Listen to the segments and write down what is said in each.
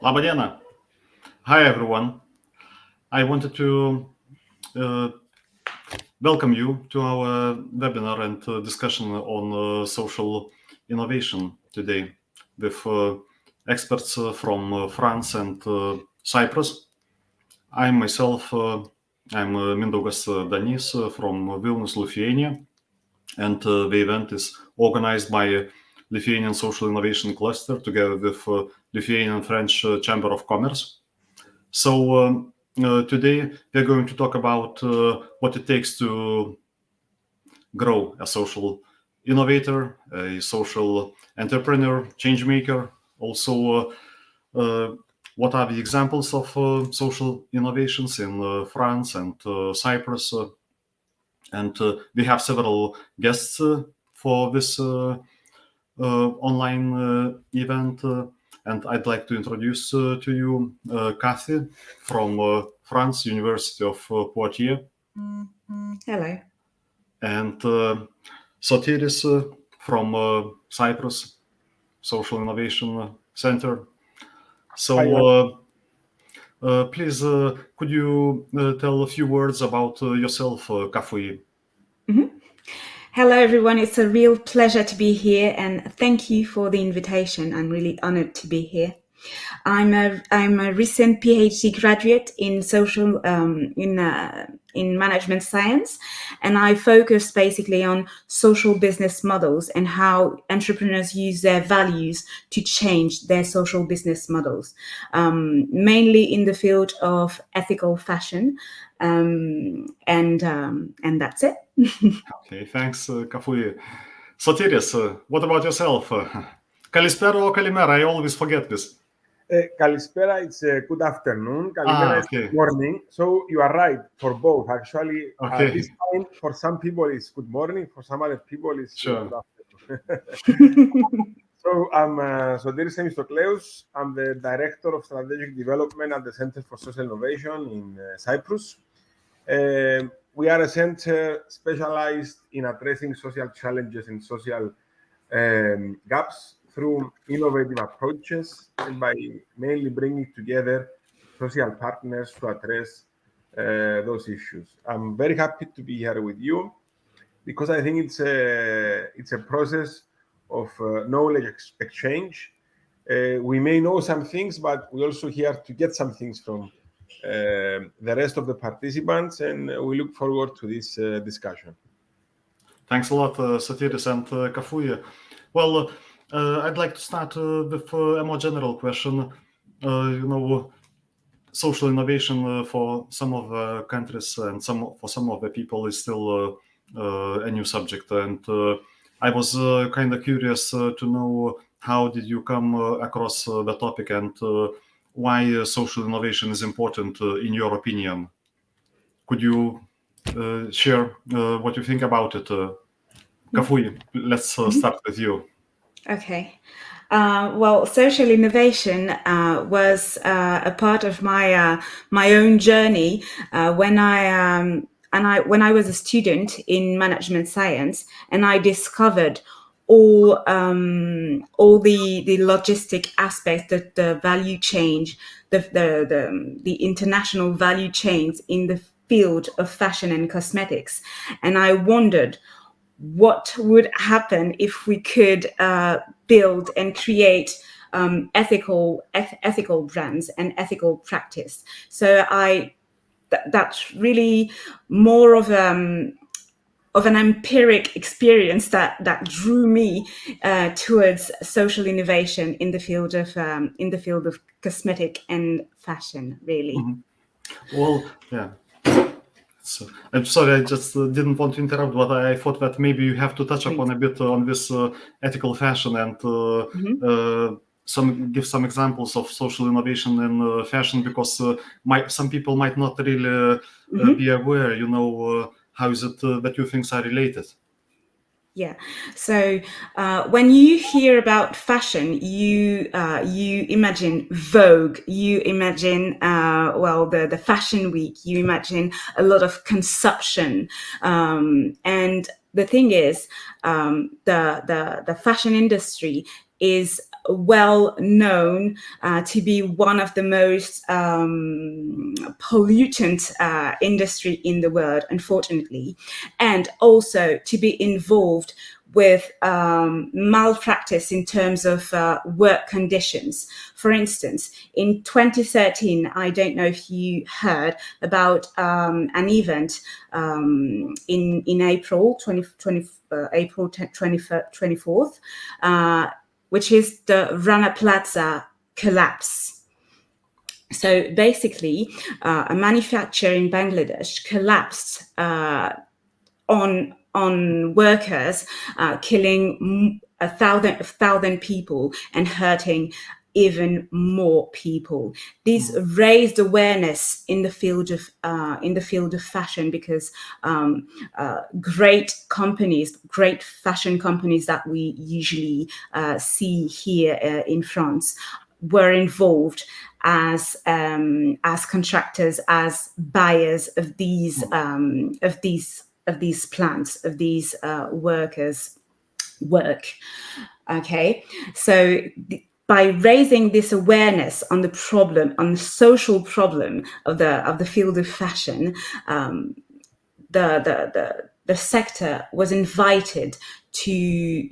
Labadiena. Hi, everyone. I wanted to uh, welcome you to our webinar and discussion on social innovation today with experts from France and Cyprus. I'm myself, I'm Mindaugas Danys from Vilnius, Lithuania, and the event is organized by Lithuanian Social Innovation Cluster together with Lithuanian French Chamber of Commerce. So today we're going to talk about what it takes to grow a social innovator, a social entrepreneur, change maker. Also, what are the examples of social innovations in France and Cyprus? And we have several guests for this online event. And I'd like to introduce to you Cafui from France, University of Poitiers. Hello. And Sotiris from Cyprus, Social Innovation Center. So please, could you tell a few words about yourself, Cafui? Hello, everyone. It's a real pleasure to be here, and thank you for the invitation. I'm really honored to be here. I'm a recent Ph.D. graduate in social in management science, and I focus basically on social business models and how entrepreneurs use their values to change their social business models, mainly in the field of ethical fashion, and that's it. Okay, thanks, Cafui. Sotiris, what about yourself? Kalispera or Kalimera? I always forget this. Kalispera, it's good afternoon. Kalimera is good morning. So you are right for both. Actually, this time for some people it's good morning. For some other people it's good afternoon. So I'm Sotiris THEMISTOKLEOUS. I'm the Director of Strategic Development at the Center for Social Innovation in Cyprus. We are a center specialized in addressing social challenges and social gaps through innovative approaches and by mainly bringing together social partners to address those issues. I'm very happy to be here with you because I think it's a process of knowledge exchange. We may know some things, but we're also here to get some things from the rest of the participants, and we look forward to this discussion. Thanks a lot, Sotiris and Cafui. Well, I'd like to start with a more general question. Social innovation for some of the countries and for some of the people is still a new subject. And I was kind of curious to know how did you come across the topic and why social innovation is important in your opinion. Could you share what you think about it? Cafui, let's start with you. Okay. Well, social innovation was a part of my own journey when I was a student in management science, and I discovered all the logistic aspects, the value chain, the international value chains in the field of fashion and cosmetics, and I wondered what would happen if we could build and create ethical brands and ethical practice. So that's really more of an empiric experience that drew me towards social innovation in the field of cosmetic and fashion, really. Mm-hmm. Well, yeah. So, I'm sorry, I just didn't want to interrupt, but I thought that maybe you have to touch upon a bit on this ethical fashion and give some examples of social innovation in fashion, because some people might not really be aware, how is it that two things are related? Yeah. So when you hear about fashion, you imagine Vogue, you imagine the Fashion Week, you imagine a lot of consumption, and the thing is, the fashion industry is well known to be one of the most pollutant industry in the world, unfortunately, and also to be involved with malpractice in terms of work conditions. For instance, in 2013, I don't know if you heard about an event in April 24th, which is the Rana Plaza collapse. So basically, a manufacturer in Bangladesh collapsed on workers, killing 1,000 people and hurting even more people. This raised awareness in the field of fashion, because great fashion companies that we usually see here in France were involved as contractors, as buyers of these plants, of these workers' work. Okay, so by raising this awareness on the problem, on the social problem of the field of fashion, the sector was invited to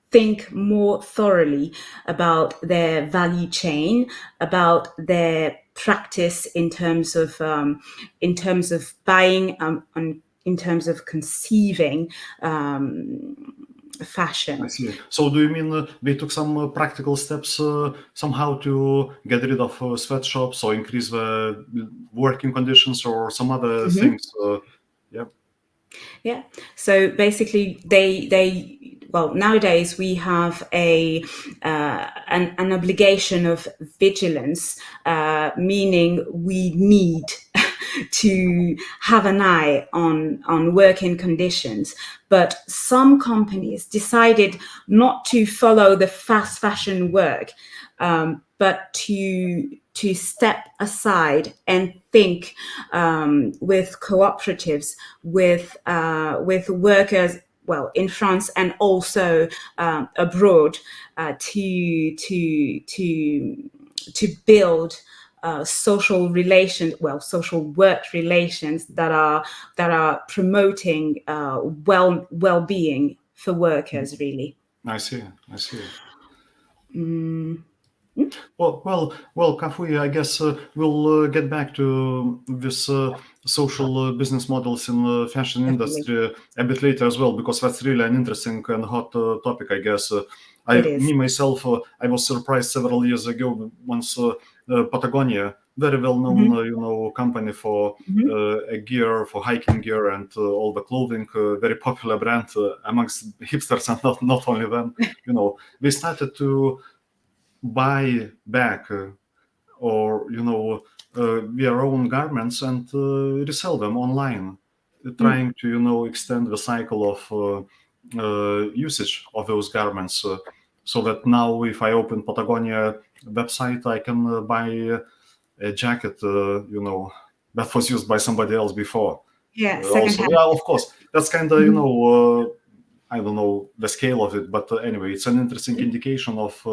think more thoroughly about their value chain, about their practice in terms of buying, in terms of conceiving fashion. I see. So do you mean they took some practical steps somehow to get rid of sweatshops or increase the working conditions or some other things? Yeah. So basically, well, nowadays we have an obligation of vigilance, meaning we need to have an eye on working conditions. But some companies decided not to follow the fast fashion work, but to step aside and think with cooperatives, with workers, well, in France and also abroad, to build social relations, social work relations that are promoting well-being for workers, really. I see. Well, Cafui, I guess we'll get back to this social business models in the fashion industry a bit later as well, because that's really an interesting and hot topic, I guess. Myself, I was surprised several years ago once Patagonia, very well-known, company for gear, for hiking gear and all the clothing, very popular brand amongst hipsters, and not only them. They started to buy back or their own garments and resell them online, trying to extend the cycle of usage of those garments, so that now if I open Patagonia website, I can buy a jacket that was used by somebody else before. Of course, that's kind of I don't know the scale of it, but anyway, it's an interesting indication of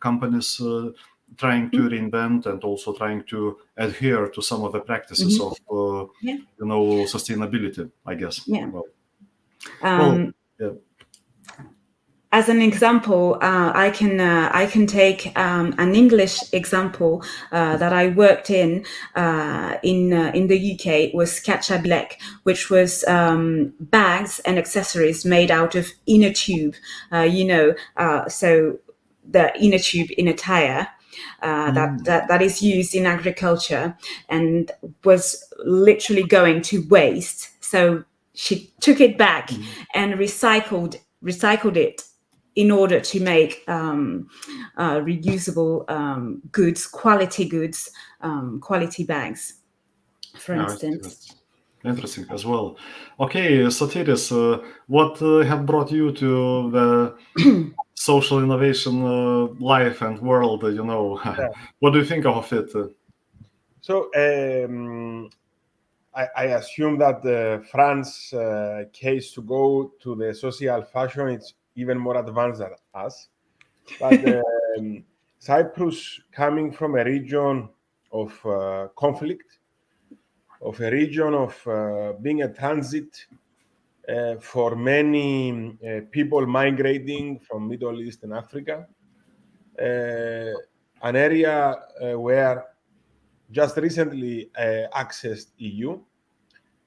companies trying to reinvent and also trying to adhere to some of the practices of sustainability, I guess. As an example, I can take an English example that I worked in the UK. It was Catcha Black, which was bags and accessories made out of inner tube. So the inner tube in a tire that is used in agriculture and was literally going to waste. So she took it back and recycled it in order to make reusable goods, quality bags, for instance. Interesting as well. Okay, Sotiris, what have brought you to the social innovation life and world? What do you think of it? So I assume that France case to go to the social fashion, it's even more advanced than us. But Cyprus, coming from a region of conflict, of a region of being a transit for many people migrating from Middle East and Africa, an area where just recently accessed EU.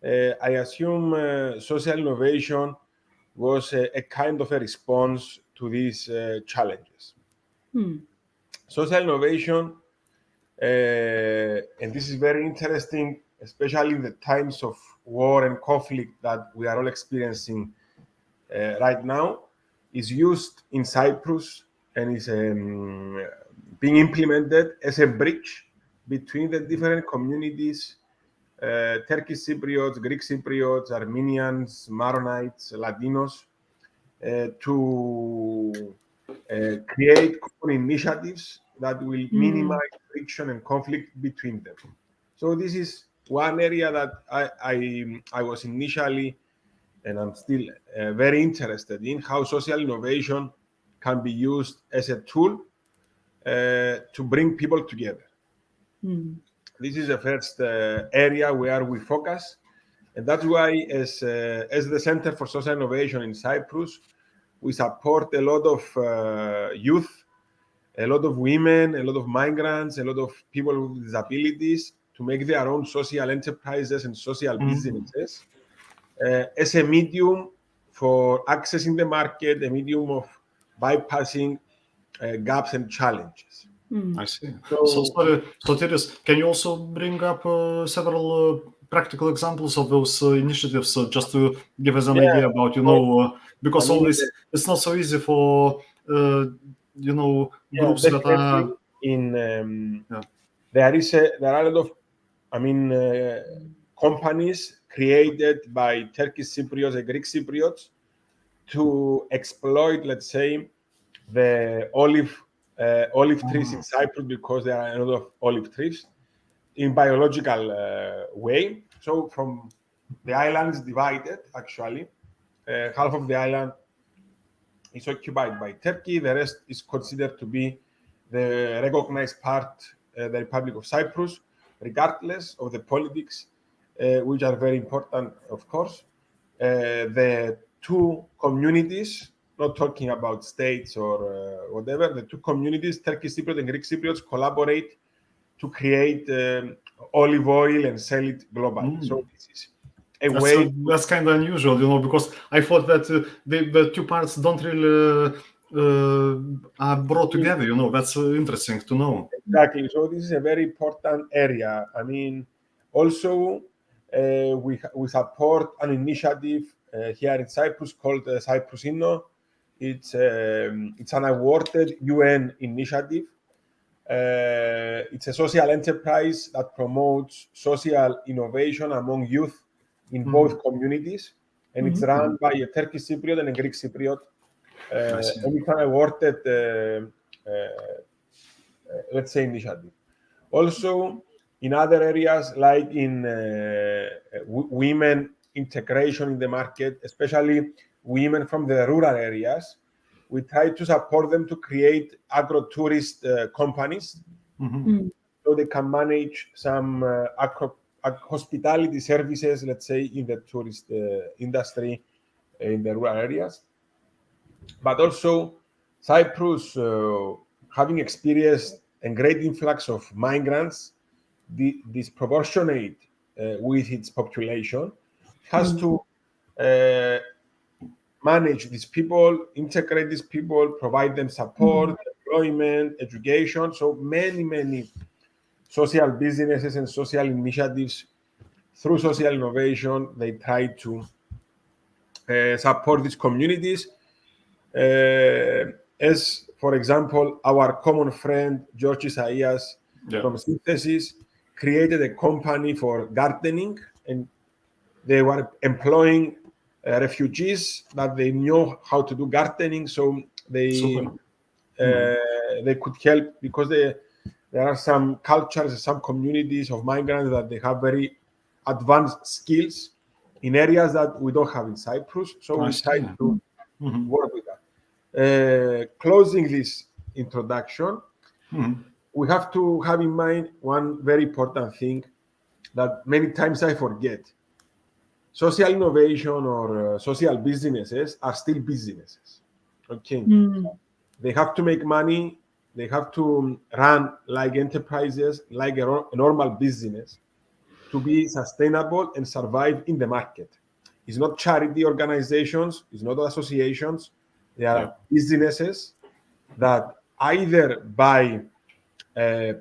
I assume social innovation was a kind of a response to these challenges. Social innovation, and this is very interesting, especially in the times of war and conflict that we are all experiencing right now, is used in Cyprus and is being implemented as a bridge between the different communities, Turkish Cypriots, Greek Cypriots, Armenians, Maronites, Latinos, to create common initiatives that will minimize friction and conflict between them. So this is one area that I was initially, and I'm still very interested in, how social innovation can be used as a tool to bring people together. This is the first area where we focus, and that's why as the Center for Social Innovation in Cyprus, we support a lot of youth, a lot of women, a lot of migrants, a lot of people with disabilities to make their own social enterprises and social businesses as a medium for accessing the market, a medium of bypassing gaps and challenges. I see. So sorry, Sotiris, can you also bring up several practical examples of those initiatives just to give us an idea about, because all this, it's not so easy for, groups that are... There are a lot of, companies created by Turkish Cypriots and Greek Cypriots to exploit, let's say, the olive trees in Cyprus, because there are a lot of olive trees in biological way. So from the island is divided, actually. Half of the island is occupied by Turkey. The rest is considered to be the recognized part, the Republic of Cyprus, regardless of the politics, which are very important, of course. The two communities, not talking about states or whatever, the two communities, Turkish Cypriots and Greek Cypriots, collaborate to create olive oil and sell it globally. So this is a way. That's kind of unusual, because I thought that the two parts don't really are brought together. That's interesting to know. Exactly. So this is a very important area. Also we support an initiative here in Cyprus called Cyprus Inno. It's an awarded UN initiative. It's a social enterprise that promotes social innovation among youth in both communities, and it's run by a Turkish Cypriot and a Greek Cypriot. And it's an awarded, let's say, initiative. Also, in other areas, like in women integration in the market, especially women from the rural areas, we try to support them to create agro-tourist companies, so they can manage some hospitality services, let's say, in the tourist industry in the rural areas. But also, Cyprus, having experienced a great influx of migrants, disproportionate with its population, has to manage these people, integrate these people, provide them support, employment, education. So many social businesses and social initiatives through social innovation, they try to support these communities. As, for example, our common friend, George Isaias from Synthesis, created a company for gardening, and they were employing refugees that they knew how to do gardening, so they could help, because there are some cultures, some communities of migrants that they have very advanced skills in areas that we don't have in Cyprus. So we try to work with that. Closing this introduction, we have to have in mind one very important thing that many times I forget. Social innovation or social businesses are still businesses. Okay. They have to make money. They have to run like enterprises, like a normal business, to be sustainable and survive in the market. It's not charity organizations, it's not associations. They are businesses that either by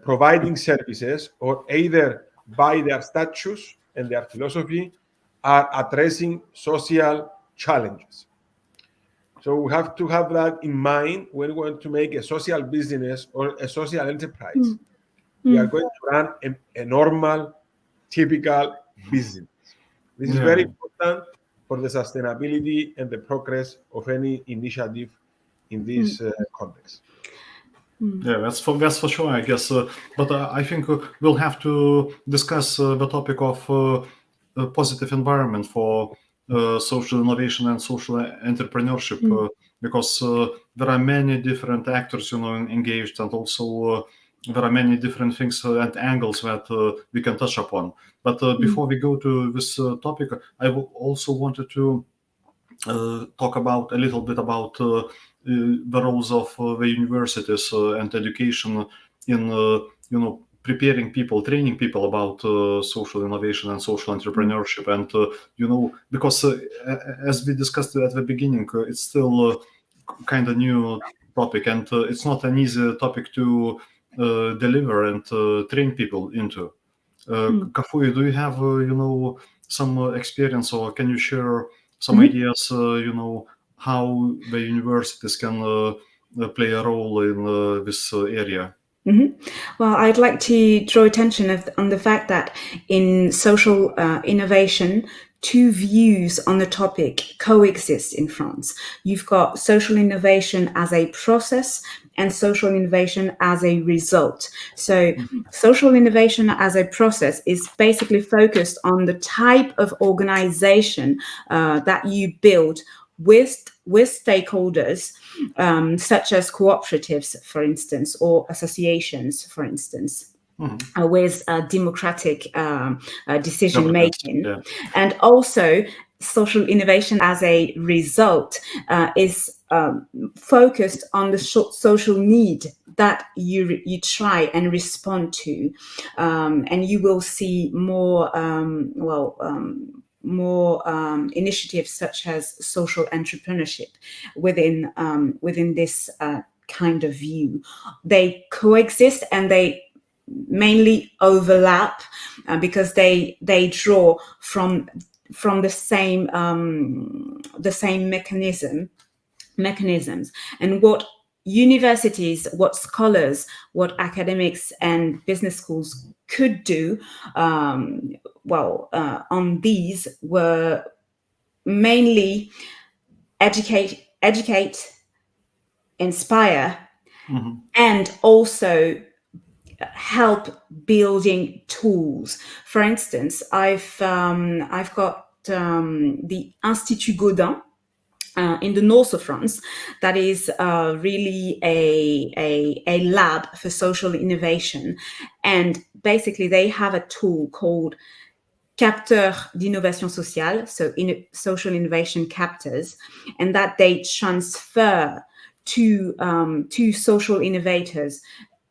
providing services or either by their status and their philosophy are addressing social challenges. So we have to have that in mind when we want to make a social business or a social enterprise. We are going to run a normal, typical business. This is very important for the sustainability and the progress of any initiative in this context. Yeah, that's for sure, I guess. But I think we'll have to discuss the topic of a positive environment for social innovation and social entrepreneurship, because there are many different actors, engaged, and also there are many different things and angles that we can touch upon. But before we go to this topic, I also wanted to talk about a little bit about the roles of the universities and education in preparing people, training people about social innovation and social entrepreneurship. And because as we discussed at the beginning, it's still kind of new topic, and it's not an easy topic to deliver and train people into. Cafui, do you have some experience, or can you share some ideas how the universities can play a role in this area? Well, I'd like to draw attention on the fact that in social innovation, two views on the topic coexist in France. You've got social innovation as a process and social innovation as a result. So social innovation as a process is basically focused on the type of organization that you build with stakeholders, such as cooperatives, for instance, or associations, for instance, with democratic decision making. And also, social innovation as a result is focused on the social need that you try and respond to, and you will see more initiatives such as social entrepreneurship within this kind of view. They coexist and they mainly overlap because they draw from the same mechanisms. And what universities, what scholars, what academics and business schools could do on these were mainly educate, inspire, and also help building tools. For instance, I've got the Institut Godin in the north of France, that is really a lab for social innovation. And basically they have a tool called Capteur d'innovation sociale, so social innovation captors, and that they transfer to social innovators.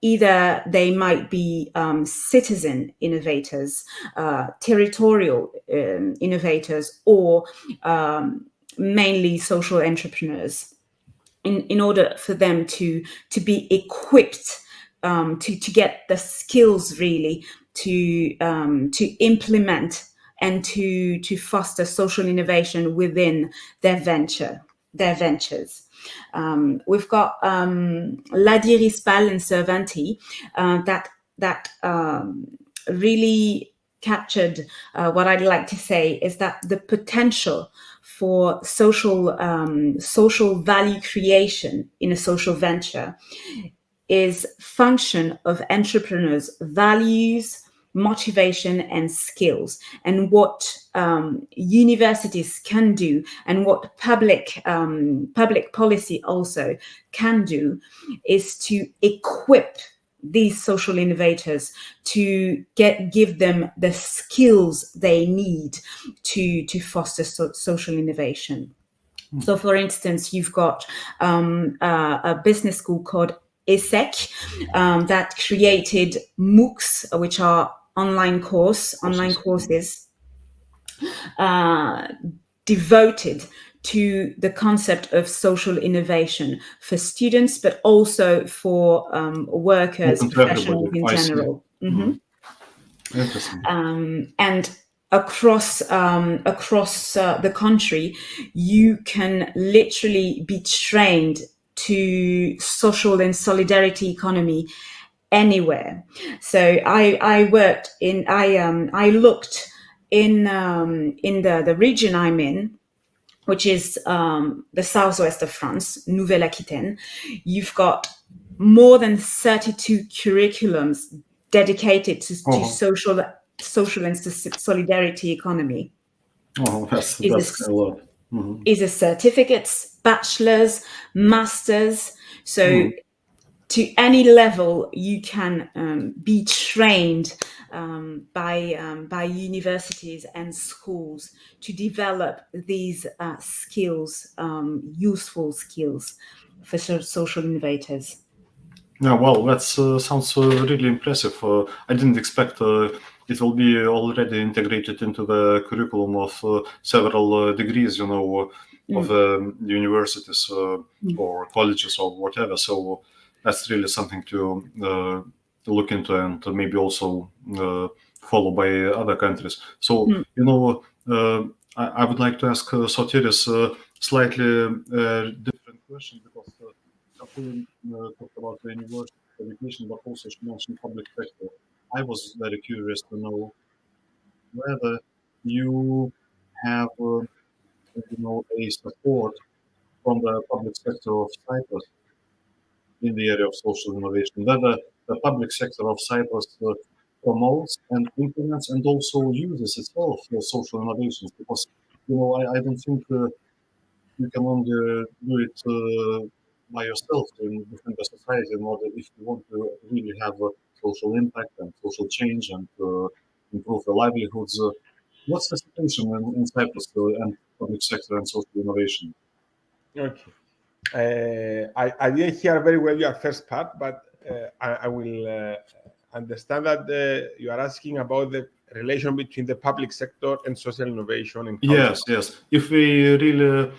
Either they might be citizen innovators, territorial innovators, or mainly social entrepreneurs, in order for them to be equipped to get the skills really to implement and to foster social innovation within their ventures. We've got Lyderi Spal and Servanti that really captured what I'd like to say is that the potential for social value creation in a social venture is function of entrepreneurs' values, motivation and skills. And what universities can do, and what public policy also can do, is to equip these social innovators to give them the skills they need to foster social innovation. So, for instance, you've got a business school called ESSEC that created MOOCs, which are online courses devoted to the concept of social innovation for students, but also for workers, professionals in general. Interesting. And across the country, you can literally be trained to social and solidarity economy anywhere. So I looked in the region I'm in, which is the southwest of France, Nouvelle-Aquitaine. You've got more than 32 curriculums dedicated to social and solidarity economy. Oh, that's a lot. Is a certificates, bachelor's, master's. So to any level, you can be trained by universities and schools to develop these skills, useful skills for social innovators. Yeah, well, that sounds really impressive. I didn't expect it will be already integrated into the curriculum of several degrees, of universities or colleges or whatever. So that's really something to look into and maybe also follow by other countries. So, I would like to ask Sotiris slightly different question, because Cafui talked about the university education, but also she mentioned public sector. I was very curious to know whether you have, a support from the public sector of Cyprus in the area of social innovation, whether the public sector of Cyprus promotes and implements and also uses itself for social innovations, because, I don't think you can only do it by yourself in different society in order, if you want to really have a social impact and social change and improve the livelihoods. What's the situation in Cyprus and public sector and social innovation? Okay. I didn't hear very well your first part, but I will understand that you are asking about the relation between the public sector and social innovation. And yes. If we really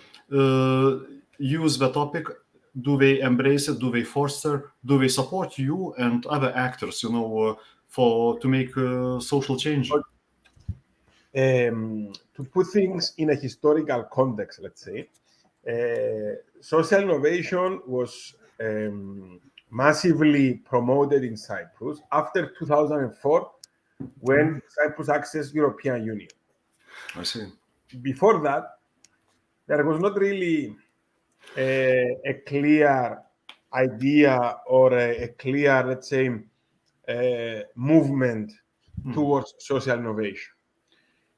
use the topic, do they embrace it? Do they foster? Do they support you and other actors, to make social change? To put things in a historical context, let's say, social innovation was massively promoted in Cyprus after 2004, when Cyprus accessed European Union. I see. Before that, there was not really a clear idea or a clear, let's say, movement towards social innovation.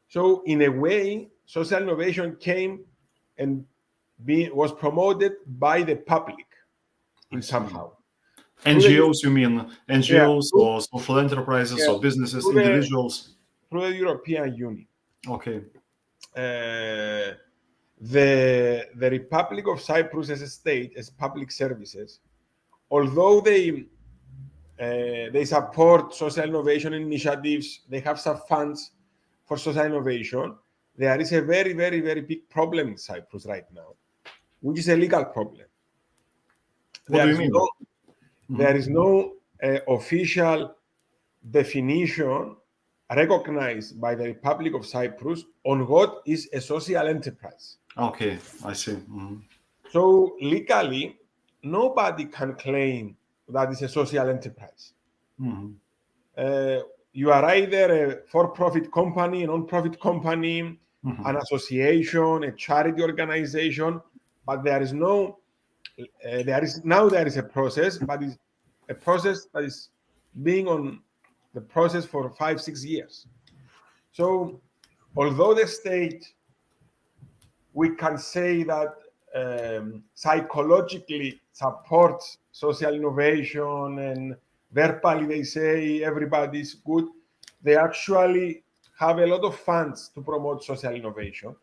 So in a way, social innovation came and was promoted by the public in somehow. NGOs, you mean? NGOs or social enterprises or businesses, individuals? Through the European Union. Okay. The Republic of Cyprus as a state, as public services, although they support social innovation initiatives, they have some funds for social innovation, there is a very, very, very big problem in Cyprus right now, which is a legal problem. What do you mean? There is no official definition recognized by the Republic of Cyprus on what is a social enterprise. Okay, I see. So legally, nobody can claim that it's a social enterprise. You are either a for-profit company, a non-profit company, an association, a charity organization, but there is a process, but it's a process that is being the process for 5-6 years. So although the state, we can say that psychologically supports social innovation and verbally they say everybody's good, they actually have a lot of funds to promote social innovation.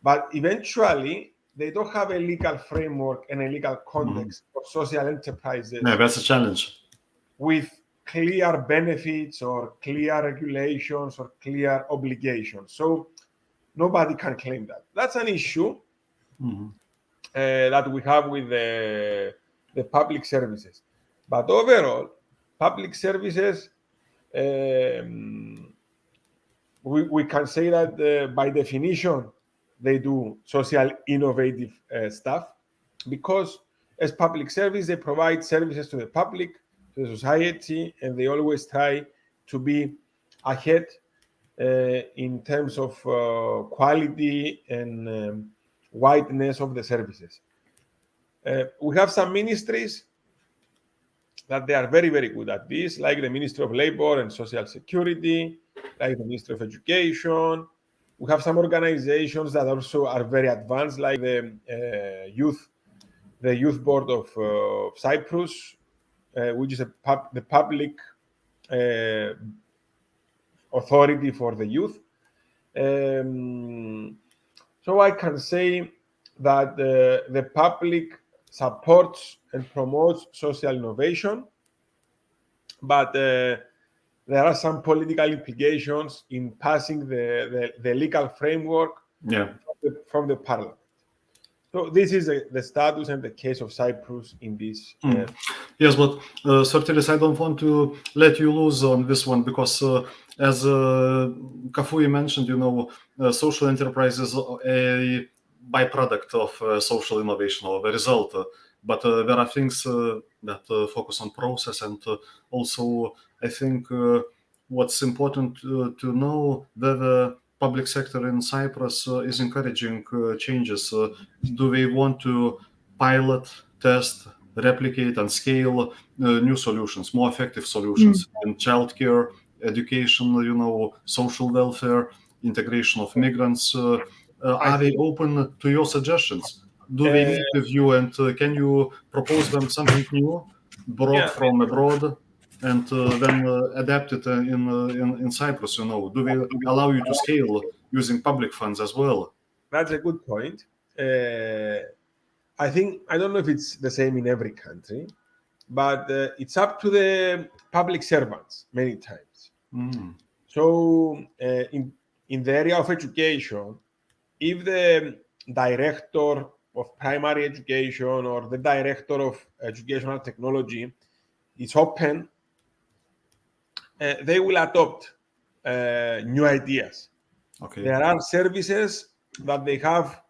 But eventually, they don't have a legal framework and a legal context for social enterprises. Yeah, that's a challenge. With clear benefits or clear regulations or clear obligations. So nobody can claim that. That's an issue that we have with the public services. But overall, public services, we can say that by definition, they do social innovative stuff, because as public service, they provide services to the public, to the society, and they always try to be ahead in terms of quality and wideness of the services. We have some ministries that they are very, very good at this, like the Ministry of Labor and Social Security, like the Ministry of Education. We have some organizations that also are very advanced, like the Youth Board of Cyprus, which is the public authority for the youth. So I can say that the public supports and promotes social innovation, but there are some political implications in passing the legal framework from the parliament. So this is the status and the case of Cyprus in this. Yes, but Sotiris, I don't want to let you lose on this one, because as Cafui mentioned, social enterprise is a byproduct of social innovation, or the result. But there are things that focus on process, and also I think what's important to know, that the public sector in Cyprus is encouraging changes. Do they want to pilot, test, replicate, and scale new solutions, more effective solutions in childcare, education, social welfare, integration of migrants? Are they open to your suggestions? Do they meet with you, and can you propose them something new, brought from abroad, and then adapt it in Cyprus? Do they allow you to scale using public funds as well? That's a good point. I don't know if it's the same in every country, but it's up to the public servants many times. So in the area of education, if the director of primary education or the director of educational technology is open, they will adopt new ideas. Okay. There are services that they have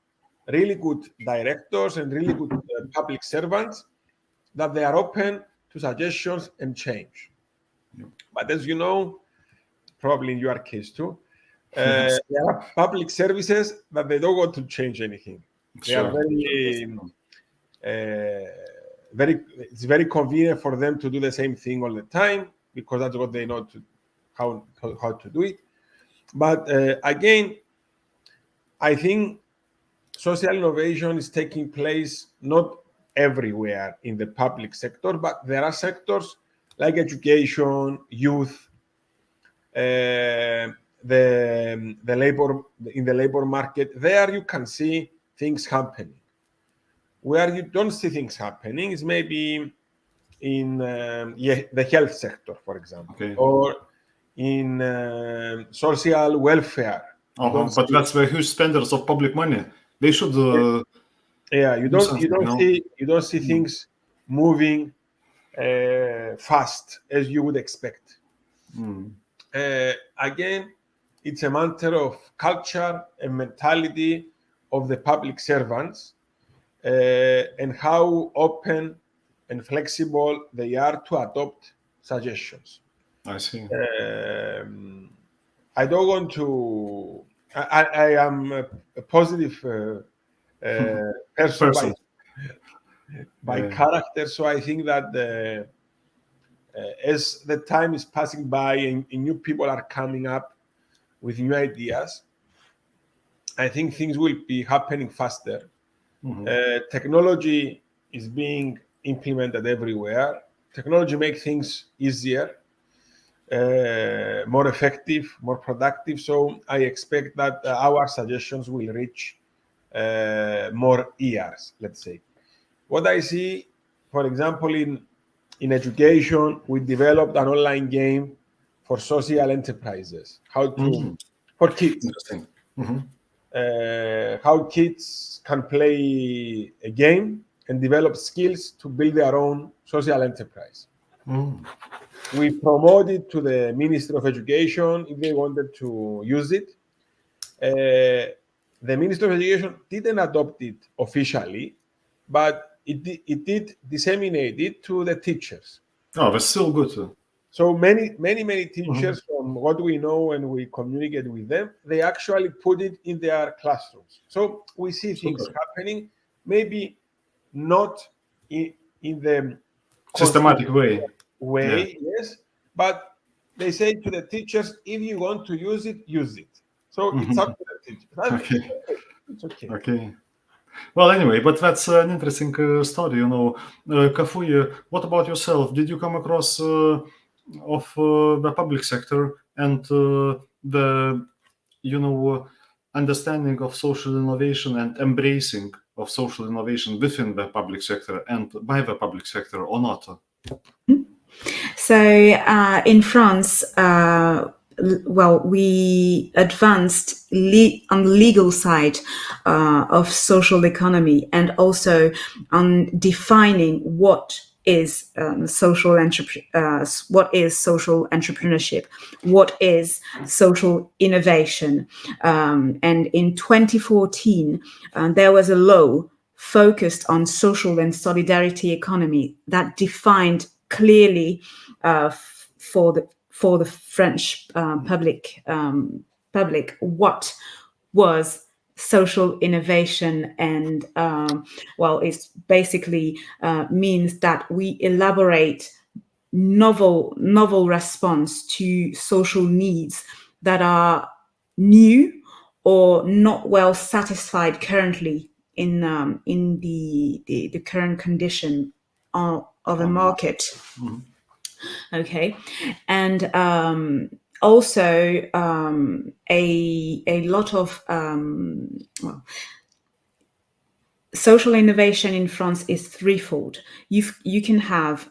really good directors and really good public servants that they are open to suggestions and change. But as you know, probably in your case too, there are public services that they don't want to change anything. They are it's very convenient for them to do the same thing all the time, because that's what they know how to do it. But again, I think social innovation is taking place not everywhere in the public sector, but there are sectors like education, youth, the labor market. There you can see things happening. Where you don't see things happening is maybe in the health sector, for example, or in social welfare. But that's the huge spenders of public money. They should. You don't see things moving fast as you would expect. Again, it's a matter of culture and mentality of the public servants, and how open and flexible they are to adopt suggestions. I see. I don't want to. I am a positive person by character, so I think that as the time is passing by and new people are coming up with new ideas, I think things will be happening faster. Technology is being implemented everywhere. Technology makes things easier, more effective, more productive. So I expect that our suggestions will reach more ears, let's say. What I see, for example, in education, we developed an online game for social enterprises, for kids. Interesting. How kids can play a game and develop skills to build their own social enterprise. We promoted to the Ministry of Education if they wanted to use it. The Ministry of Education didn't adopt it officially, but it did disseminate it to the teachers. Oh, that's still good. So many teachers, from what we know and we communicate with them, they actually put it in their classrooms. So we see things happening, maybe not in the systematic way. Yes, but they say to the teachers, if you want to use it, use it. So it's up to the teachers. It's okay. Okay. Well, anyway, but that's an interesting story, Cafui, what about yourself? Did you come across of the public sector and the, understanding of social innovation and embracing of social innovation within the public sector and by the public sector or not? So in France, we advanced on the legal side of social economy and also on defining what is social entrepreneurship, what is social innovation. And in 2014, there was a law focused on social and solidarity economy that defined clearly for the French public what was social innovation, and it's basically means that we elaborate novel response to social needs that are new or not well satisfied currently in the current condition of the market. Okay, and also a lot of social innovation in France is threefold. You can have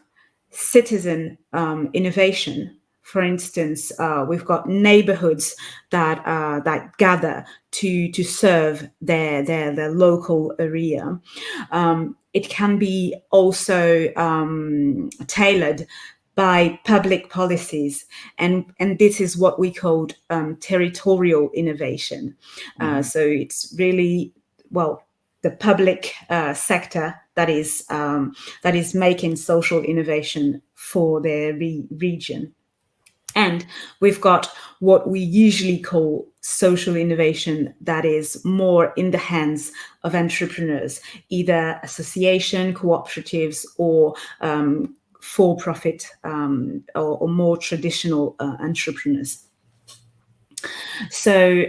citizen innovation. For instance, we've got neighborhoods that gather to serve their local area. It can be also tailored by public policies, and this is what we called territorial innovation. So it's really the public sector that is making social innovation for their region. And we've got what we usually call social innovation that is more in the hands of entrepreneurs, either association, cooperatives, or for-profit or more traditional entrepreneurs. So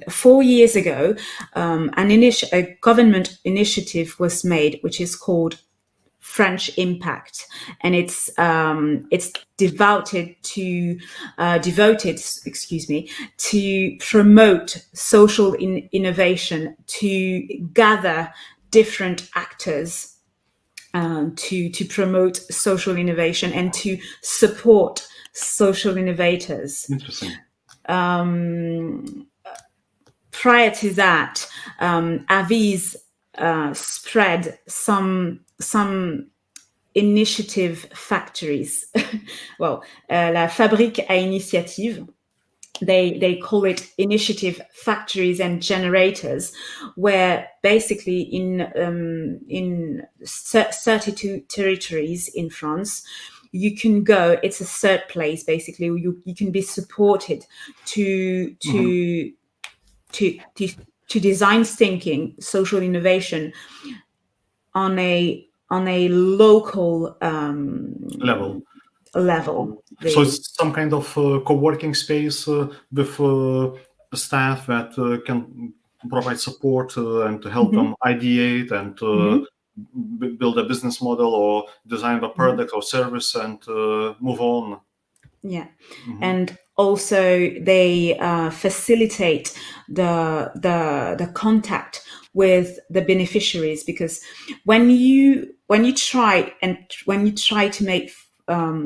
4 years ago, a government initiative was made, which is called French Impact, and it's devoted to promote social innovation, to gather different actors to promote social innovation and to support social innovators. Interesting. Prior to that, Avis spread some initiative factories. La fabrique à initiative. They call it initiative factories and generators, where basically in 32 territories in France, you can go. It's a third place. Basically, you can be supported to design thinking, social innovation on a local level. level. Really. So it's some kind of co-working space with staff that can provide support and to help them ideate and build a business model or design a product or service and move on. Yeah, and also they facilitate the contact with the beneficiaries, because when you try to make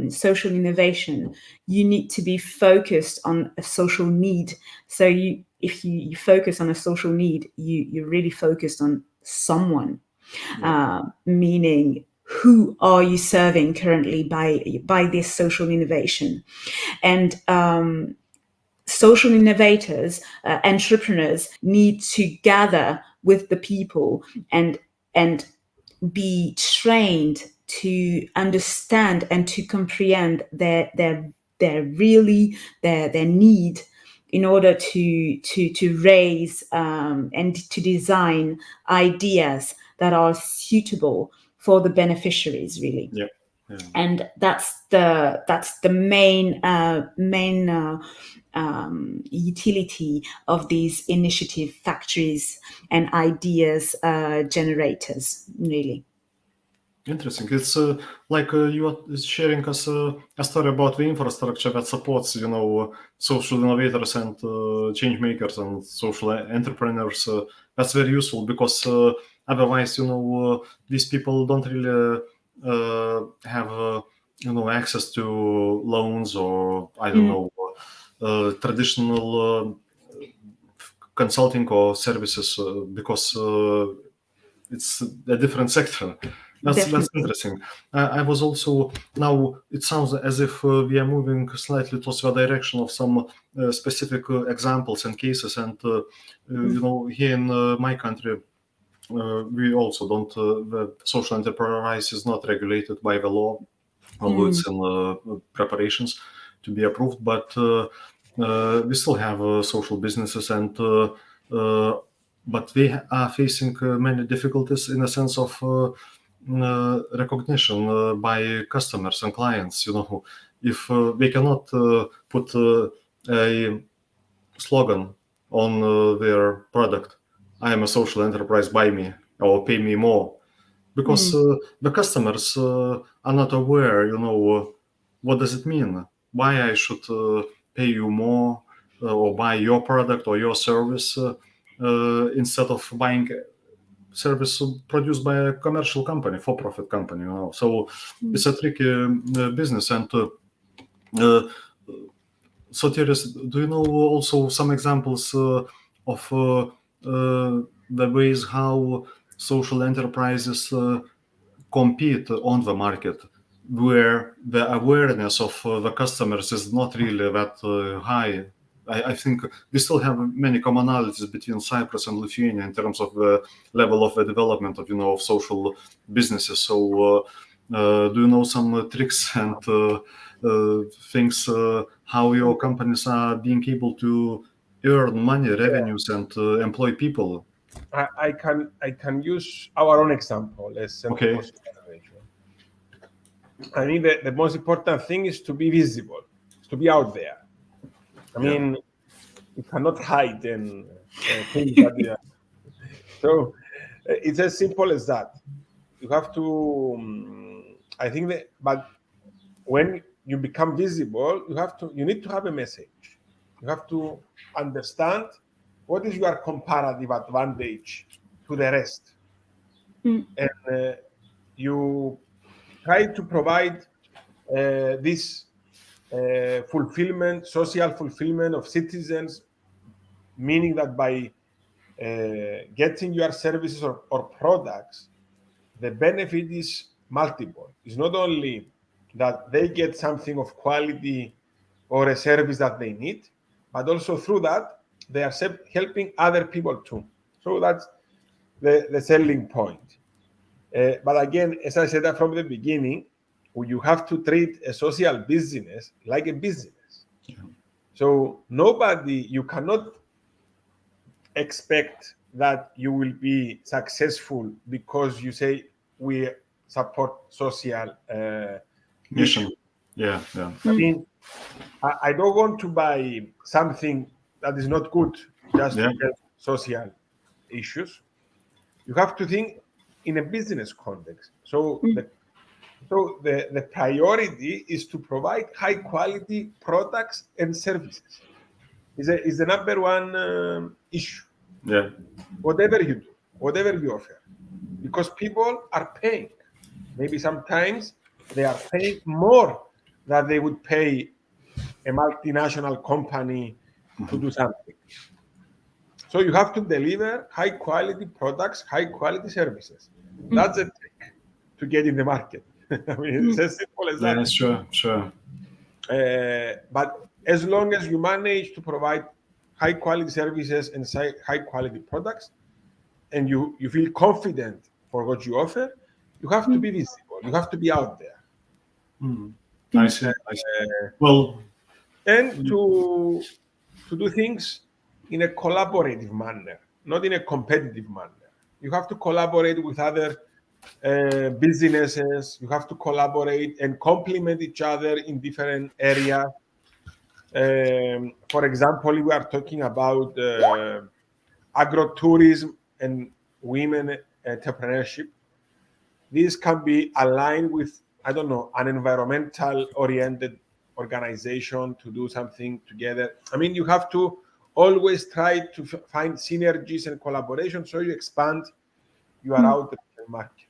social innovation, you need to be focused on a social need. So if you focus on a social need, you're really focused on someone, meaning who are you serving currently by this social innovation. And social innovators, entrepreneurs need to gather with the people and be trained to understand and to comprehend their need in order to raise and to design ideas that are suitable for the beneficiaries, really. Yeah. And that's the main utility of these initiative factories and ideas generators, really. Interesting. It's like you are sharing us a story about the infrastructure that supports, social innovators and change makers and social entrepreneurs. That's very useful, because otherwise, these people don't really have, access to loans or, I don't know, traditional consulting or services, because it's a different sector. That's interesting. I was also, now it sounds as if we are moving slightly towards the direction of some specific examples and cases. And, here in my country, we also don't, the social enterprise is not regulated by the law, although it's in preparations to be approved. But we still have social businesses, and but they are facing many difficulties in a sense of recognition by customers and clients. If they cannot put a slogan on their product, "I am a social enterprise, buy me," or "pay me more," because the customers are not aware, what does it mean? Why I should pay you more or buy your product or your service instead of buying service produced by a commercial company, for-profit company. So it's a tricky business. And Sotiris, do you know also some examples of the ways how social enterprises compete on the market, where the awareness of the customers is not really that high? I think we still have many commonalities between Cyprus and Lithuania in terms of the level of the development of social businesses. So do you know some tricks and things how your companies are being able to earn money, revenues, and employ people? I can use our own example as Center for Social Innovation. I mean, the most important thing is to be visible, to be out there. I mean, you cannot hide in things that you are. So it's as simple as that. You have to. I think that, but when you become visible, you need to have a message. You have to understand what is your comparative advantage to the rest, and you try to provide this fulfillment, social fulfillment of citizens, meaning that by getting your services or products, the benefit is multiple. It's not only that they get something of quality or a service that they need, but also through that, they are helping other people too. So that's the selling point. But again, as I said from the beginning, you have to treat a social business like a business. So you cannot expect that you will be successful because you say we support social mission. Yeah. I mean, I don't want to buy something that is not good just to help social issues. You have to think in a business context. So the priority is to provide high quality products and services. Is the number one issue. Yeah. Whatever you do, whatever you offer, because people are paying. Maybe sometimes they are paying more than they would pay a multinational company to do something. So you have to deliver high quality products, high quality services. That's a trick to get in the market. I mean, it's as simple as that. Yeah, sure. But as long as you manage to provide high quality services and high quality products, and you feel confident for what you offer, you have to be visible. You have to be out there. I see. Well, and to do things in a collaborative manner, not in a competitive manner. You have to collaborate with other businesses. You have to collaborate and complement each other in different areas. For example, we are talking about agrotourism and women entrepreneurship. This can be aligned with, I don't know, an environmental-oriented organization to do something together. I mean, you have to always try to find synergies and collaboration so you expand your out market.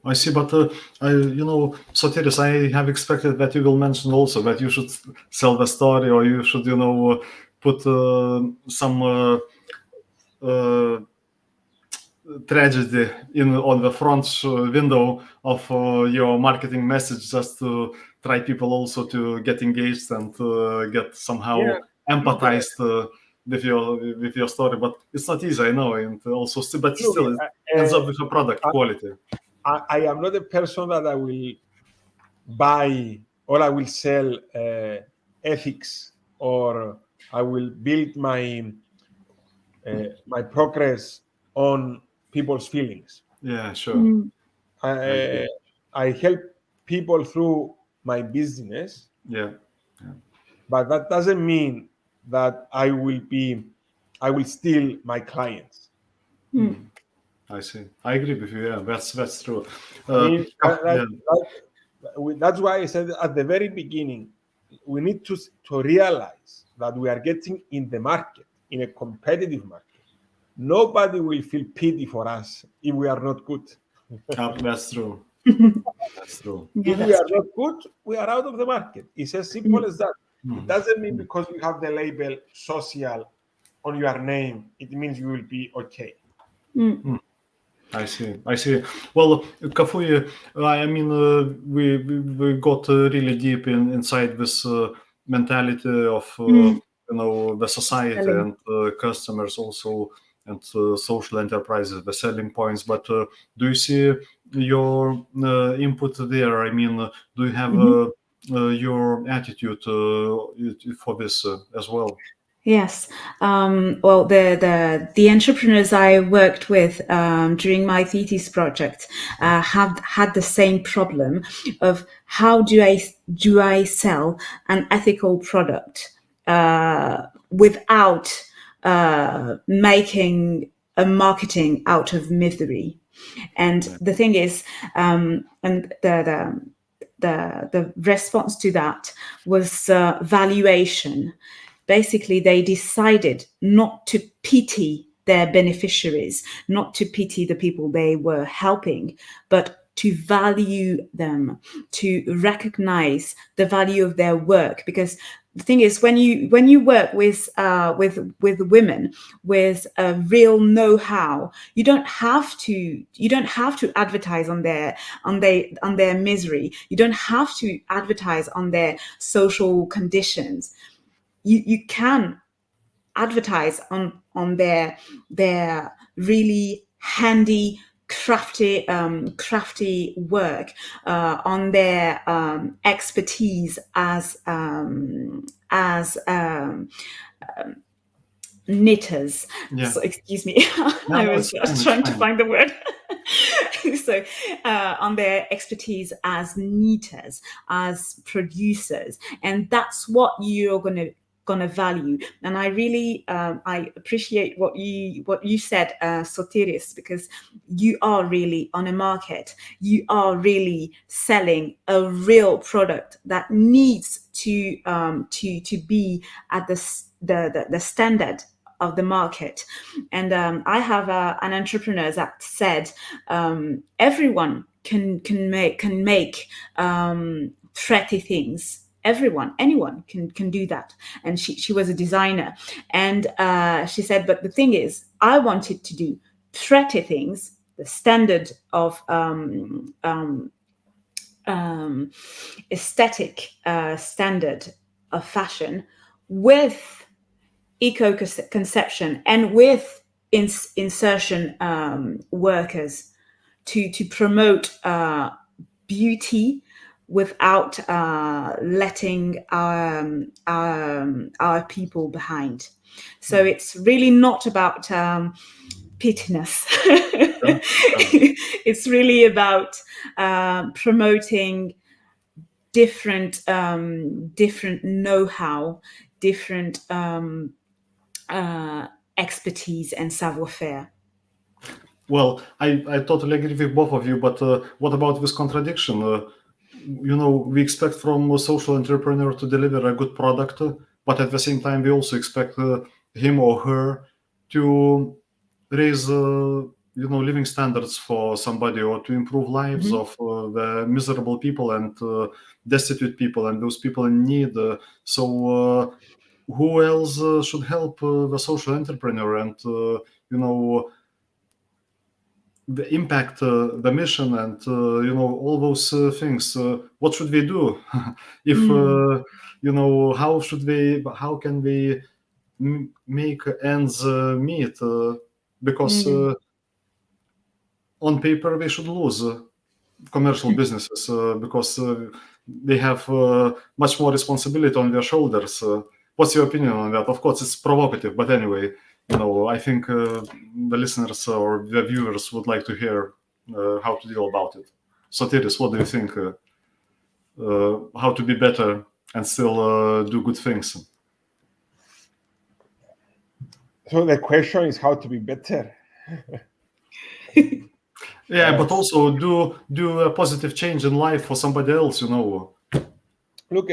I see, but Sotiris, I have expected that you will mention also that you should sell the story, or you should, put some tragedy on the front window of your marketing message, just to try people also to get engaged and get somehow empathized with your story. But it's not easy, I know, and also but still it ends up with a product quality. I am not a person that I will buy or I will sell ethics, or I will build my progress on people's feelings. Yeah, sure. I help people through my business. Yeah. But that doesn't mean that I will steal my clients. I see. I agree with you. Yeah, that's true. That's why I said at the very beginning, we need to realize that we are getting in the market, in a competitive market. Nobody will feel pity for us if we are not good. That's true. That's true. If we are not good, we are out of the market. It's as simple as that. It doesn't mean because you have the label social on your name, it means you will be okay. I see. Well, Cafui, I mean, we got really deep inside this mentality of the society and customers also, and social enterprises, the selling points. But do you see your input there? I mean, do you have your attitude for this as well? Yes. Well, the entrepreneurs I worked with during my thesis project had the same problem of how do I sell an ethical product without making a marketing out of misery. And the thing is, and the response to that was valuation. Basically, they decided not to pity their beneficiaries, not to pity the people they were helping, but to value them, to recognize the value of their work. Because the thing is, when you work with women with a real know-how, you don't have to advertise on their misery. You don't have to advertise on their social conditions. You can advertise on their really handy, crafty work, on their expertise as knitters. Yeah. So excuse me, I was trying to find the word. So on their expertise as knitters, as producers, and that's what you're gonna value. And I really I appreciate what you said, Sotiris, because you are really on a market. You are really selling a real product that needs to be at the standard of the market. And I have an entrepreneur that said everyone can make pretty things. Anyone can do that. And she was a designer, and she said, but the thing is, I wanted to do pretty things, the standard of aesthetic standard of fashion, with eco-conception and with insertion workers to promote beauty without letting our people behind. So it's really not about pittiness. It's really about promoting different know-how, different expertise and savoir-faire. Well, I totally agree with both of you, but what about this contradiction? We expect from a social entrepreneur to deliver a good product, but at the same time, we also expect him or her to raise, living standards for somebody, or to improve lives of the miserable people and destitute people and those people in need. So who else should help the social entrepreneur and, the impact, the mission, and all those things? What should we do? If how can we make ends meet? Because on paper they should lose commercial businesses because they have much more responsibility on their shoulders. What's your opinion on that? Of course, it's provocative, but anyway, I think the listeners or the viewers would like to hear how to deal about it. Sotiris, what do you think? How to be better and still do good things? So the question is how to be better. Yeah, but also do a positive change in life for somebody else. Look,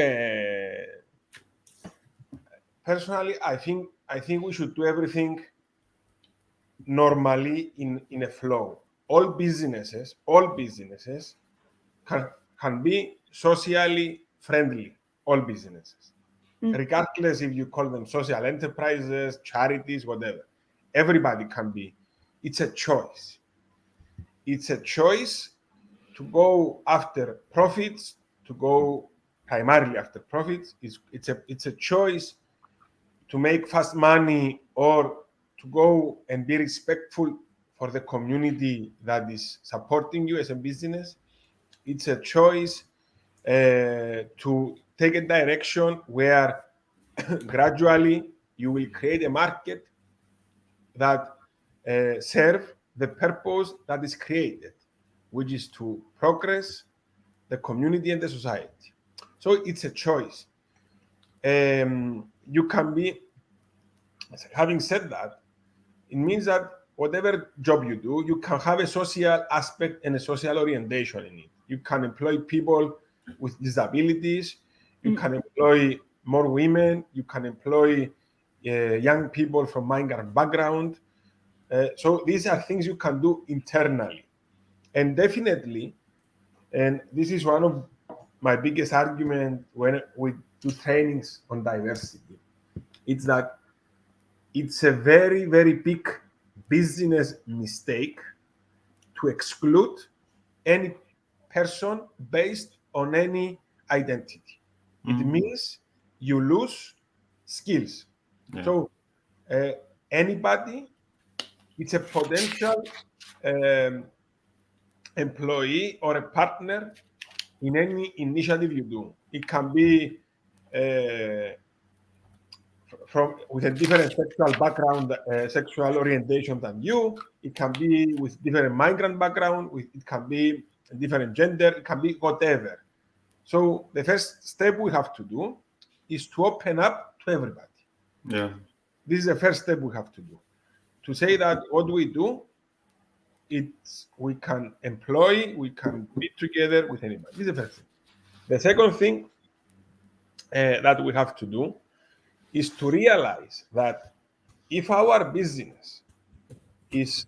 personally, I think we should do everything normally in a flow. All businesses can be socially friendly. All businesses, regardless if you call them social enterprises, charities, whatever. Everybody can be. It's a choice. It's a choice to go after profits, to go primarily after profits. It's a choice to make fast money, or to go and be respectful for the community that is supporting you as a business. It's a choice to take a direction where gradually you will create a market that serve the purpose that is created, which is to progress the community and the society. So it's a choice. You can be, having said that, it means that whatever job you do, you can have a social aspect and a social orientation in it. You can employ people with disabilities. You can employ more women. You can employ young people from migrant background. So these are things you can do internally. And definitely, and this is one of my biggest arguments when we do trainings on diversity, it's that it's a very, very big business mistake to exclude any person based on any identity. It means you lose skills. Yeah. So anybody, it's a potential employee or a partner in any initiative you do. It can be with a different sexual background, sexual orientation than you. It can be with different migrant background. It can be different gender. It can be whatever. So the first step we have to do is to open up to everybody. Yeah. This is the first step we have to do. To say that what we do, we can employ, we can be together with anybody. This is the first thing. The second thing that we have to do is to realize that if our business is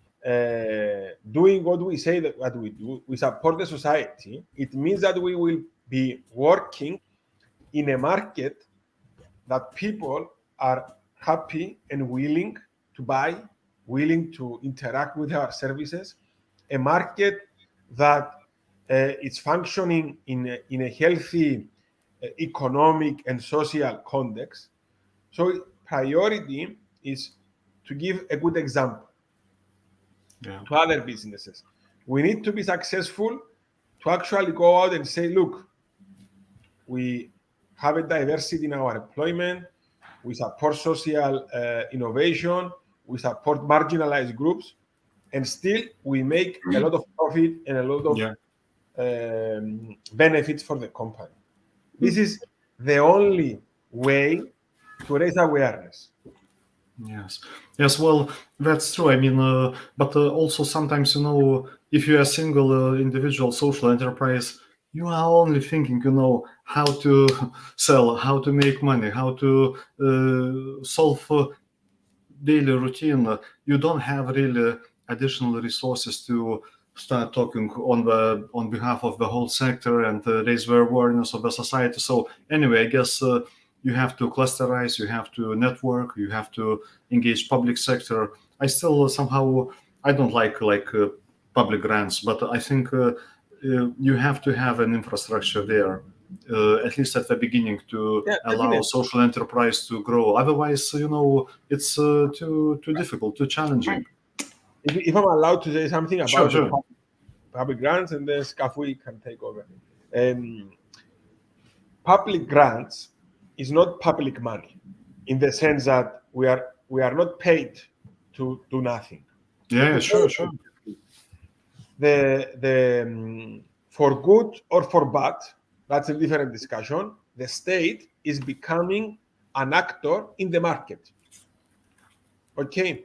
doing what we say that what we do, we support the society, it means that we will be working in a market that people are happy and willing to buy, willing to interact with our services, a market that is functioning in a healthy economic and social context. So priority is to give a good example to other businesses. We need to be successful to actually go out and say, look, we have a diversity in our employment, we support social innovation, we support marginalized groups, and still we make a lot of profit and a lot of benefits for the company. This is the only way to raise awareness. Yes, well, that's true. I mean, but also sometimes, if you're a single individual social enterprise, you are only thinking, how to sell, how to make money, how to solve daily routine. You don't have really additional resources to start talking on behalf of the whole sector and raise the awareness of the society. So anyway, I guess you have to clusterize, you have to network, you have to engage public sector. I still somehow, I don't like public grants, but I think you have to have an infrastructure there, at least at the beginning, to allow social enterprise to grow. Otherwise, it's too difficult, too challenging. If I'm allowed to say something about public grants, and then Cafui can take over. Public grants is not public money, in the sense that we are not paid to do nothing. Yeah, sure. For good or for bad, that's a different discussion. The state is becoming an actor in the market. Okay,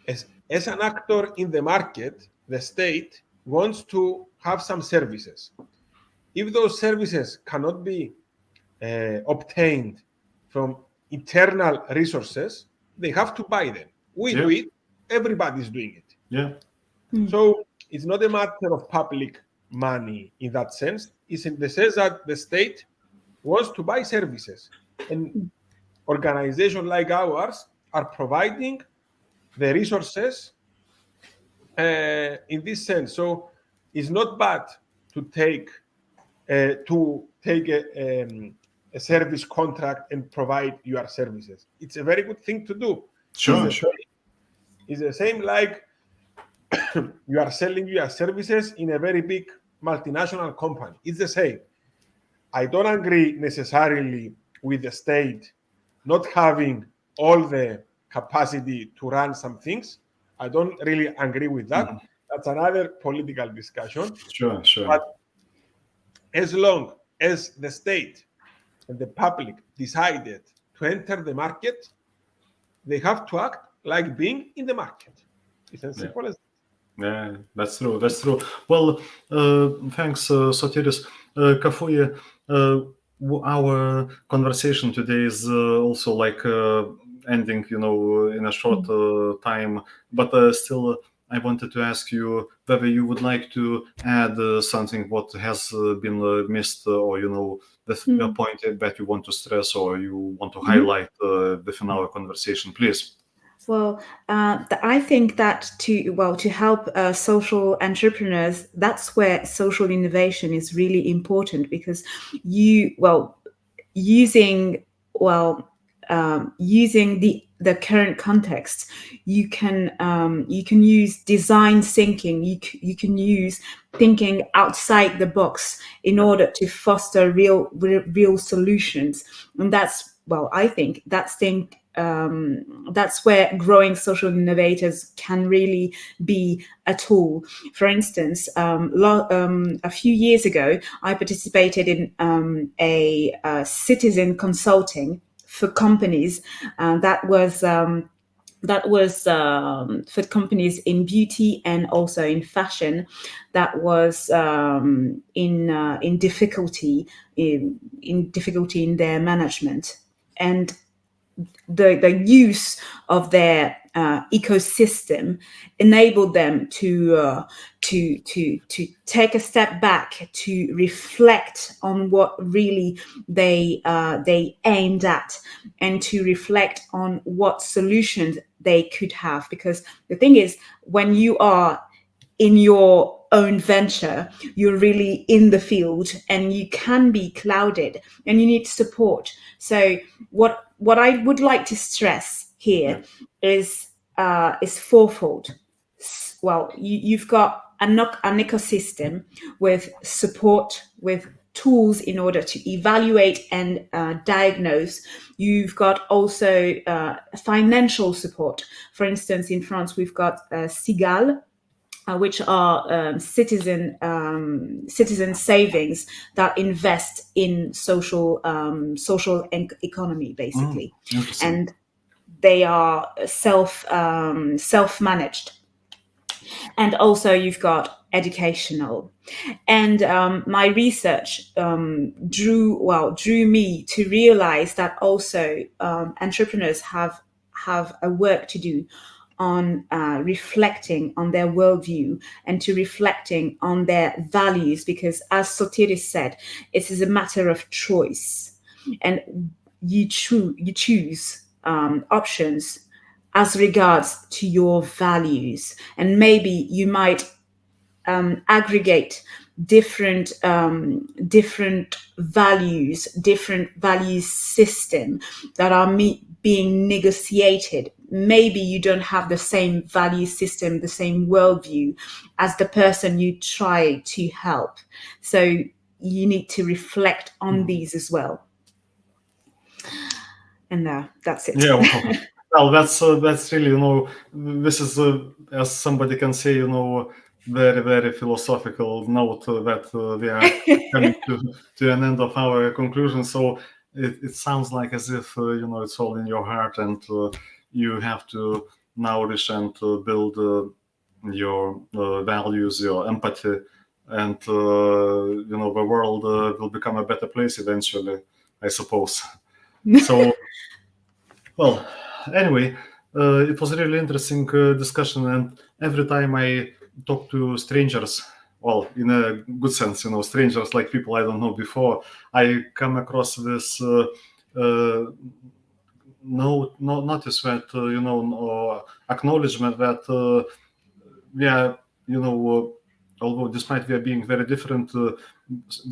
as an actor in the market, the state wants to have some services. If those services cannot be obtained from internal resources, they have to buy them. We do it, everybody's doing it. Yeah. So it's not a matter of public money in that sense. It's in the sense that the state wants to buy services. And organizations like ours are providing the resources in this sense. So it's not bad to take a service contract and provide your services. It's a very good thing to do. Sure. It's the same like you are selling your services in a very big multinational company. It's the same. I don't agree necessarily with the state not having all the capacity to run some things. I don't really agree with that. Mm-hmm. That's another political discussion. Sure. But as long as the state and the public decided to enter the market, they have to act like being in the market. It's as simple as that. Yeah, that's true. Well, thanks, Sotiris. Cafui, our conversation today is also ending, in a short time. But still, I wanted to ask you whether you would like to add something what has been missed, or the point that you want to stress or you want to highlight within our conversation, please. Well, I think that to help social entrepreneurs, that's where social innovation is really important, because using the current context, you can use design thinking. You can use thinking outside the box in order to foster real solutions, and I think that's growing social innovators can really be a tool. For instance, a few years ago, I participated in a citizen consulting for companies that was for companies in beauty and also in fashion, that was in difficulty in their management, and the use of their ecosystem enabled them to take a step back, to reflect on what really they aimed at, and to reflect on what solutions they could have. Because the thing is, when you are in your own venture, you're really in the field, and you can be clouded, and you need support. So what I would like to stress here is fourfold. Well, you've got an ecosystem with support, with tools in order to evaluate and diagnose. You've got also financial support. For instance, in France, we've got Sigal, which are citizen savings that invest in social economy, basically, and they are self-managed. And also you've got educational. And my research drew me to realize that also entrepreneurs have a work to do on reflecting on their worldview and to reflecting on their values, because as Sotiris said, it is a matter of choice, and you choose options as regards to your values, and maybe you might aggregate different values, different value system that are being negotiated. Maybe you don't have the same value system, the same worldview as the person you try to help. So you need to reflect on these as well. And that's it. Yeah. Well, that's really, this is, as somebody can say, very, very philosophical note that we are coming to an end of our conclusion. So it sounds like as if, it's all in your heart, and you have to nourish and build your values, your empathy, and, the world will become a better place eventually, I suppose. So, well, anyway, it was a really interesting discussion, and every time I talk to strangers, well, in a good sense, strangers like people I don't know before, I come across this notice that, or acknowledgement that we are, although despite we are being very different,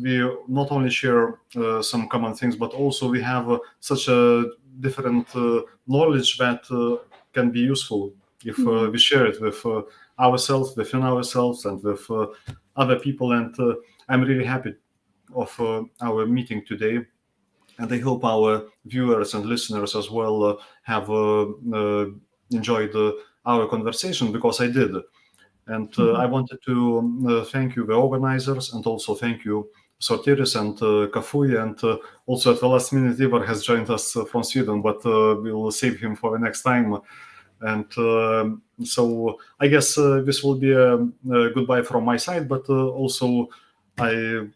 we not only share some common things, but also we have such a different knowledge that can be useful if we share it with ourselves, within ourselves, and with other people. And I'm really happy of our meeting today, and I hope our viewers and listeners as well have enjoyed our conversation, because I did. And I wanted to thank you, the organizers, and also thank you, Sotiris and Cafui, and also at the last minute, Ivar has joined us from Sweden, but we'll save him for the next time. And so I guess this will be a goodbye from my side, but also I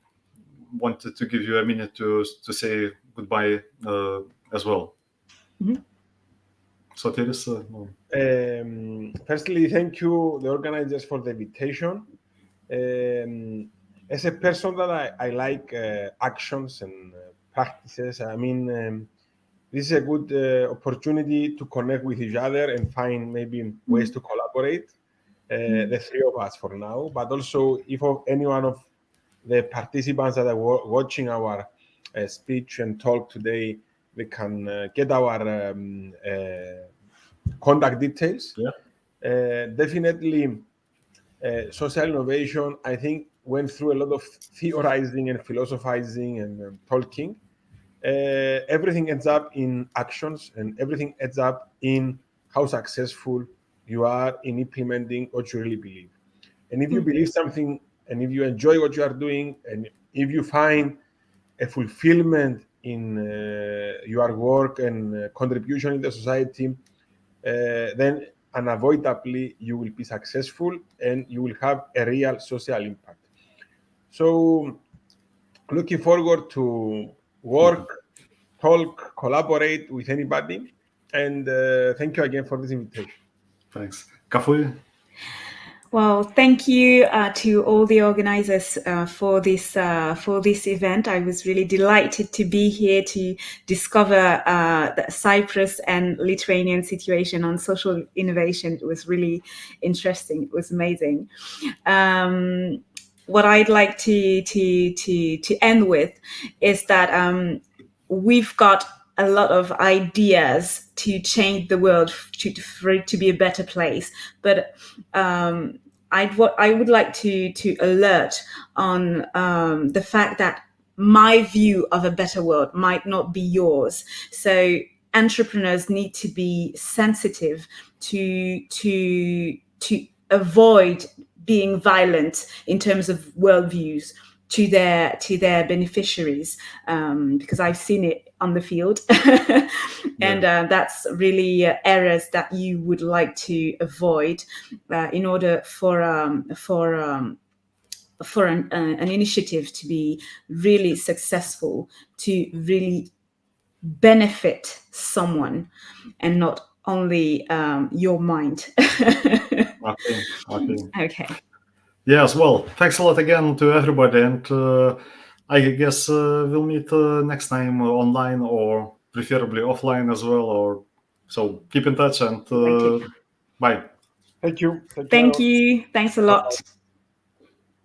wanted to give you a minute to say goodbye as well. Sotiris? Firstly, thank you, the organizers, for the invitation. As a person that I like actions and practices, I mean, this is a good opportunity to connect with each other and find maybe ways to collaborate, the three of us for now, but also if any one of the participants that are watching our speech and talk today, they can get our contact details. Definitely, social innovation, I think, went through a lot of theorizing and philosophizing and talking. everything ends up in actions, and everything ends up in how successful you are in implementing what you really believe. And if you believe something, and if you enjoy what you are doing, and if you find a fulfillment in your work and contribution in the society, then unavoidably you will be successful and you will have a real social impact. So looking forward to work, talk, collaborate with anybody. And thank you again for this invitation. Thanks. Cafui? Well, thank you to all the organizers for this event. I was really delighted to be here to discover the Cyprus and Lithuanian situation on social innovation. It was really interesting. It was amazing. What I'd like to end with is that we've got a lot of ideas to change the world for it to be a better place, but I would like to alert on the fact that my view of a better world might not be yours. So entrepreneurs need to be sensitive to avoid being violent in terms of worldviews to their beneficiaries, because I've seen it on the field. And that's really errors that you would like to avoid in order for an initiative to be really successful, to really benefit someone and not only your mind. Okay. Yes, well, thanks a lot again to everybody, and I guess we'll meet next time online or preferably offline as well. Or so keep in touch, and bye. Thank you. Thank you. Thanks a lot.